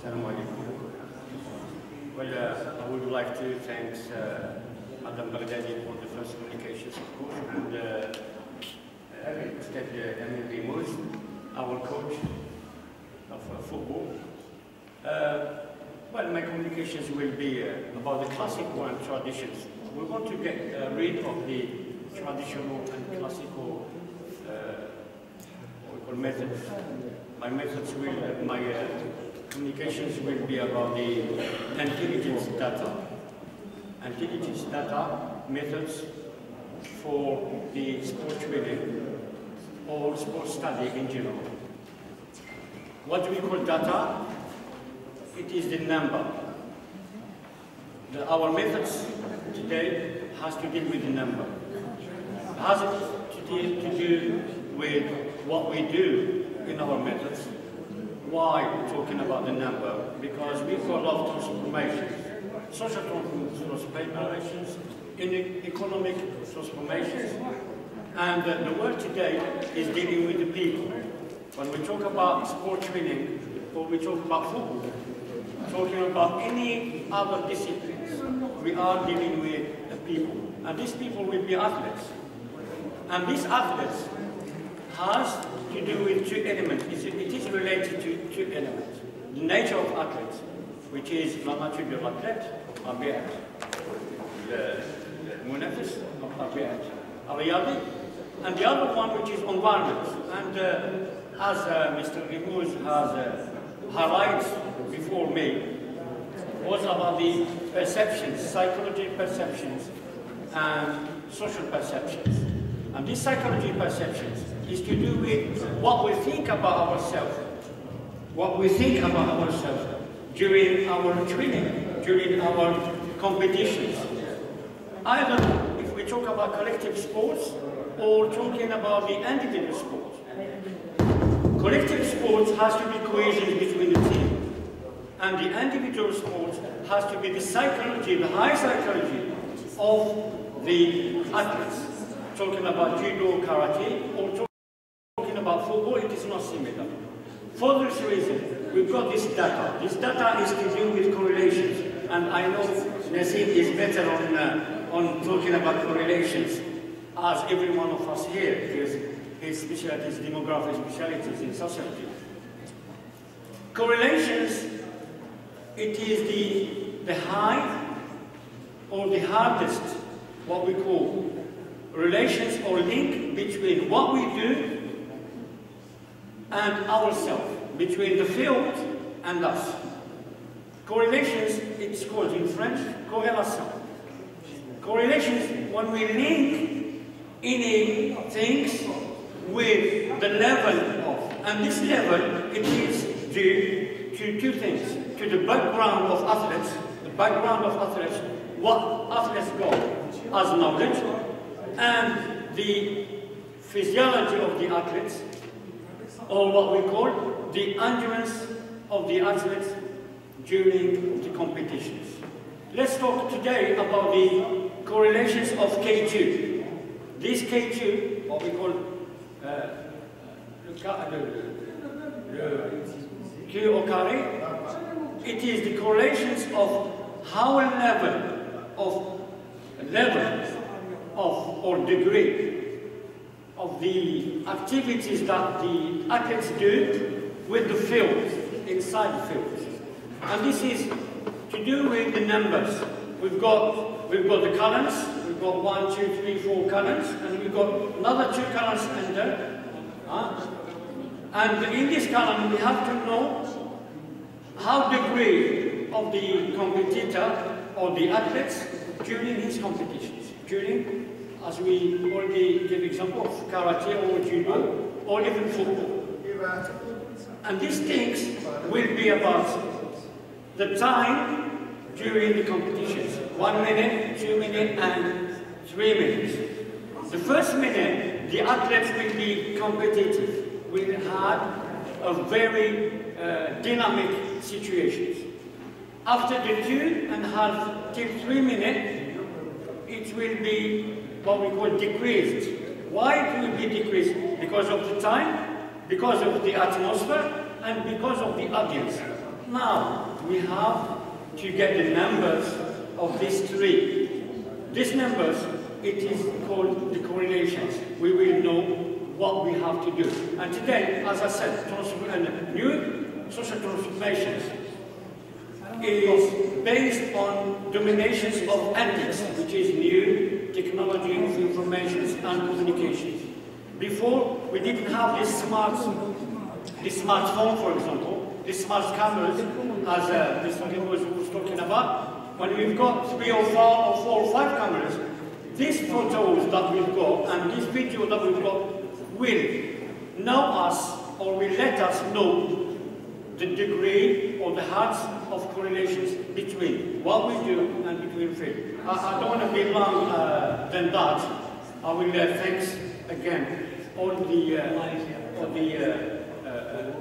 Assalamu alaikum. Well, I would like to thank Madam Baghdadi for the first communications, of course, and Ustad Amir Rimuz, our coach of football. Well, my communications will be about the classical and traditions. We want to get rid of the traditional and classical methods. My communications will be about the intelligence data methods for the sports training or sports study in general. What do we call data? It is the number. Our methods today has to deal with the number. It has to do with what we do in our methods. Why talking about the number? Because we've got a lot of transformations, social transformations, economic transformations, and the world today is dealing with the people. When we talk about sport training, or we talk about football, talking about any other disciplines, we are dealing with the people, and these people will be athletes, and these athletes has to do with two elements. It is related to two elements. The nature of athletes, which is la nature de l'athlète, طبيعة المنافس أو طبيعة الرياضي, and the other one which is environment. And as Mr. Rimuz has highlighted before me, was about the perceptions, psychology perceptions and social perceptions. And these psychology perceptions is to do with what we think about ourselves, during our training, during our competitions. Either if we talk about collective sports or talking about the individual sports. Collective sports has to be cohesion between the team, and the individual sports has to be the psychology, the high psychology of the athletes. Talking about judo, karate, or talking about football, it is not similar. For this reason, we've got this data. This data is to do with correlations, and I know Nassim is better on talking about correlations, as every one of us here, because his specialties, demographic specialties in sociology. Correlations, it is the high or the hardest, what we call relations or link between what we do and ourselves, between the field and us. Correlations, it's called in French, corrélation. Correlations, when we link any things with the level of, and this level, it is due to two things, to the background of athletes, what athletes got as knowledge, and the physiology of the athletes, or what we call the endurance of the athletes during the competitions. Let's talk today about the correlations of K2. This K2, what we call le Q au carré, it is the correlations of how a level of or degree of the activities that the athletes do with the field, inside the field. And this is to do with the numbers. We've got the columns, we've got 1, 2, 3, 4 columns, and we've got another 2 columns under. And in this column we have to know how degree of the competitor or the athletes during his competitions. During, as we already gave example of karate or judo or even football. And these things will be about the time during the competitions. 1 minute, 2 minutes, and 3 minutes. The first minute, the athletes will be competitive, will have a very dynamic situations. After the 2.5 till 3 minutes, it will be what we call decreased. Why it will be decreased? Because of the time, because of the atmosphere, and because of the audience. Now, we have to get the numbers of these three. These numbers, it is called the correlations. We will know what we have to do. And today, as I said, new social transformations is based on dominations of ethics, which is new technology of information and communications. Before, we didn't have this smartphone, for example, the smart cameras, as this was talking about. When we've got 3 or 4 or 5 cameras, these photos that we've got and this video that we've got will know us, or will let us know the degree or the hearts of correlations between what we do and between film. I don't want to be long than that. I will thanks again all the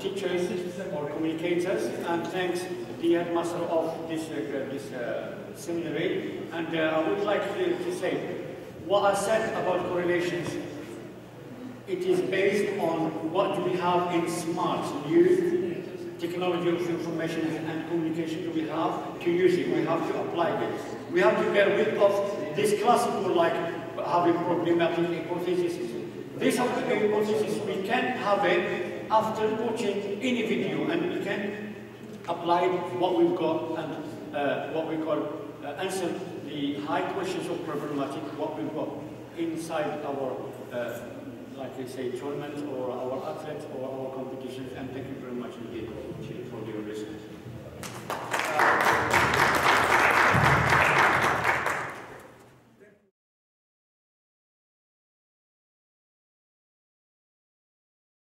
teachers or communicators, and thanks the headmaster of this seminary. And I would like to say, what I said about correlations, it is based on what we have in smart, new technology of information and communication we have to use it. We have to apply this. We have to get rid of this classical, like having problematic hypothesis. This hypothesis, we can have it after watching any video, and we can apply what we've got and what we call answer the high questions of problematic, what we've got inside our, like I say, tournaments or our athletes or our competitions. And thank you very much indeed.